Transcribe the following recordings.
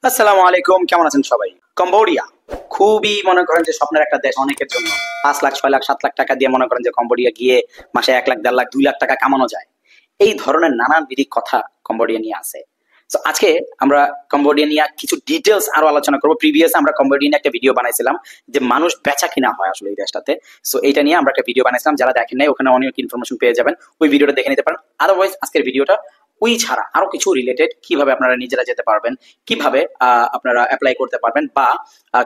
আসসালামু আলাইকুম, কেমন আছেন সবাই? কম্বোডিয়া খুবই মনে করেন যে স্বপ্নের একটা দেশ অনেকের জন্য। ৫ লাখ, ৬ লাখ, ৭ লাখ টাকা দিয়ে মনে করেন যে কম্বোডিয়া গিয়ে মাসে ১ লাখ, ১.৫ লাখ, ২ লাখ টাকা কামানো যায়। এই ধরনের নানাবিধ কথা কম্বোডিয়া নিয়ে আছে। তো আজকে আমরা কম্বোডিয়া নিয়ে কিছু ডিটেলস আরো আলোচনা করবো। প্রিভিয়াস আমরা কম্বোডিয়া নিয়ে একটা ভিডিও বানাইছিলাম যে মানুষ বেচা কিনা হয় আসলে এই দেশটাতে। সো এইটা নিয়ে আমরা একটা ভিডিও বানাইছিলাম, যারা দেখেন নাই ওখানে অনেক ইনফরমেশন পেয়ে যাবেন, ওই ভিডিওটা দেখে নিতে পারেন। আদারওয়াইজ আজকের ভিডিওটা ওই ছাড়া আরো কিছু রিলেটেড, কিভাবে আপনারা নিজেরা যেতে পারবেন, কিভাবে আপনারা অ্যাপ্লাই করতে পারবেন, বা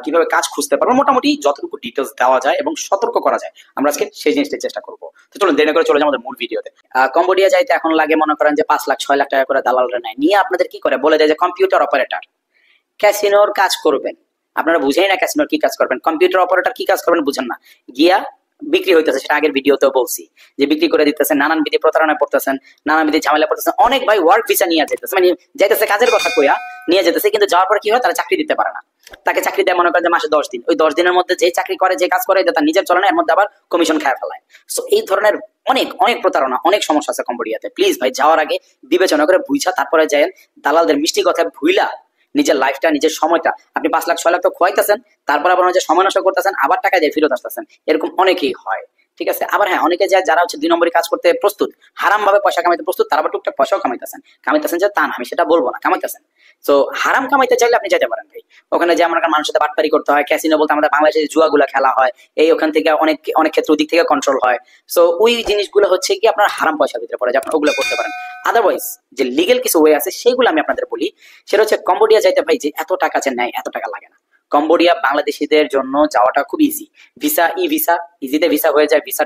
কিভাবে কাজ খুঁজতে পারবেন, মোটামুটি যতটুকু ডিটেলস দেওয়া যায় এবং সতর্ক করা যায় আমরা আজকে সেই জিনিসটা চেষ্টা করবো। তো চলুন দেরি না করে চলে যাই আমাদের মূল ভিডিওতে। কম্বোডিয়া যাইতে এখন লাগে মনে করেন যে ৫ লাখ, ৬ লাখ টাকা করে দালালরা নেয়, নিয়ে আপনাদের কি করে বলে দেয় যে কম্পিউটার অপারেটর, ক্যাসিনোর কাজ করবেন। আপনারা বুঝেই না ক্যাসিনোর কি কাজ করবেন, কম্পিউটার অপারেটর কি কাজ করবেন বুঝেন না, গিয়া বিক্রি হইতেছে, সেটা আগের ভিডিওতেও বলছি যে বিক্রি করে দিতেছেন, নানান বিধি প্রতারণায় পড়তেছেন, নানান বিধি ঝামেলা পড়তেছেন। অনেক ভাই ওয়ার্ক ভিসা নিয়ে যেতেছে, মানে যাইতেছে কাজের কথা কইয়া নিয়ে যেতেছে, কিন্তু যাওয়ার পর কি হয়, তারা চাকরি দিতে পারে না। তাকে চাকরি দেয় মনে করেন যে মাসে 10 দিন, ওই 10 দিনের মধ্যে যে চাকরি করে, যে কাজ করে, এটা তার নিজের চলে না, এর মধ্যে আবার কমিশন খায় ফেলায়। সো এই ধরনের অনেক অনেক প্রতারণা, অনেক সমস্যা আছে কম্বোডিয়াতে। প্লিজ ভাই যাওয়ার আগে বিবেচনা করে বুঝা তারপরে যায়েন। দালালদের মিষ্টি কথা ভুইলা নিজের লাইফটা, নিজের সময়টা, আপনি ৫ লাখ, 6 লাখ তো খোয়াইতেছেন, তারপর আবার যে সময় নষ্ট করতেছেন, আবার টাকা দিয়ে ফেরত আসতেছেন, এরকম অনেকেই হয়। ঠিক আছে, আবার হ্যাঁ অনেকে যায় যারা হচ্ছে ২ নম্বরী কাজ করতে প্রস্তুত, হারাম ভাবে পয়সা কামাইতে প্রস্তুত, তারা আবার টুকটাক পয়সাও কামাইতেছেন যে তা না, আমি সেটা বলবো না, কামাইতেছেন। তো হারাম কামাইতে চাইলে আপনি যেতে পারেন ভাই। ওখানে যে আমার মানুষের সাথে বাটপারি করতে হয়, ক্যাসিনো বলতে আমাদের বাংলাদেশে জুয়াগুলা খেলা হয়, এই ওখান থেকে অনেক অনেক ক্ষেত্রে ওদিক থেকে কন্ট্রোল হয়। সো ওই জিনিসগুলো হচ্ছে কি আপনার হারাম পয়সার ভিতরে পড়ে, যে আপনার ওগুলো করতে পারেন। আদারওয়াইজ যে লিগেল কিছু ওয়ে আছে সেগুলো আমি আপনাদের বলি। সেটা হচ্ছে কম্বোডিয়া যাইতে ভাই যে এত টাকা যে নেয়, এত টাকা লাগে না। কম্বোডিয়া বাংলাদেশিদের জন্য যাওয়াটা খুব ইজি। ভিসা, ই ভিসা, ইজিতে ভিসা হয়ে যায়। ভিসা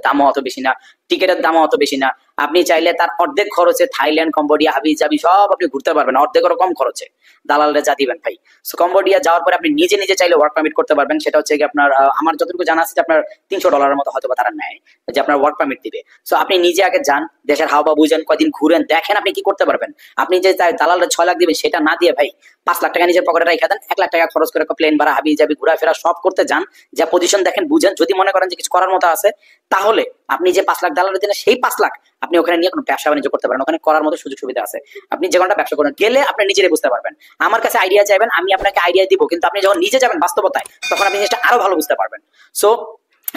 দামও অত বেশি না, টিকেটের দামও অত বেশি না। আপনি চাইলে তার অর্ধেক খরচে থাইল্যান্ড, কম্বোডিয়া, হাবি জাবি সব আপনি ঘুরতে পারবেন, অর্ধেকেরও কম খরচে, দালালরা যা দিবেন ভাই। সো কম্বোডিয়া যাওয়ার পরে আপনি নিজে নিজে চাইলে ওয়ার্ক পারমিট করতে পারবেন। সেটা হচ্ছে কি আপনার আমার যতটুকু জানা আছে যে আপনার $৩০০ মতো হয়তো তারা নেয়, যে আপনার ওয়ার্ক পারমিট দিবে। সো আপনি নিজে আগে যান, দেশের হাওয়া বুঝেন, কদিন ঘুরেন, দেখেন আপনি কি করতে পারবেন। আপনি যে দালালরা ৬ লাখ দিবে সেটা না দিয়ে ভাই ৫ লাখ টাকা নিজের পকেটে রেখে দেন, ১ লাখ টাকা খরচ করে প্লেন ভাড়া, হাবি যাবি, ঘোরাফেরা সব করতে যান, যা পজিশন দেখেন বুঝেন। যদি মনে করেন যে কিছু করার মতো আছে, তাহলে আপনি যে ৫ লাখ দালালের দিনে সেই ৫ লাখ আপনি ওখানে নিয়ে কোনো ব্যবসা বাণিজ্য করতে পারেন। ওখানে করার মতো সুযোগ সুবিধা আছে। আপনি যে কোনটা ব্যবসা করেন, গেলে আপনি নিজেরাই বুঝতে পারবেন। আমার কাছে আইডিয়া চাইবেন, আমি আপনাকে আইডিয়া দিব, কিন্তু আপনি যখন নিজে যাবেন বাস্তবতায়, তখন আপনি জিনিসটা আরো ভালো বুঝতে পারবেন। সো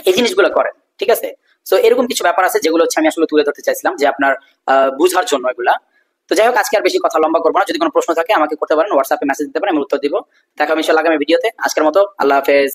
এই জিনিসগুলো করেন, ঠিক আছে? সো এরকম কিছু ব্যাপার আছে যেগুলো হচ্ছে আমি আসলে তুলে ধরতে চাইছিলাম, যে আপনার বুঝার জন্য এগুলা। তো যাই হোক, আজকে আর বেশি কথা লম্বা করবো না। যদি কোনো প্রশ্ন থাকে আমাকে করতে পারেন, হোয়াটসঅ্যাপে মেসেজ দিতে পারেন, আমি উত্তর দিব। দেখা হবে ইনশাআল্লাহ আগামী ভিডিওতে। আজকের মতো আল্লাহ হাফেজ।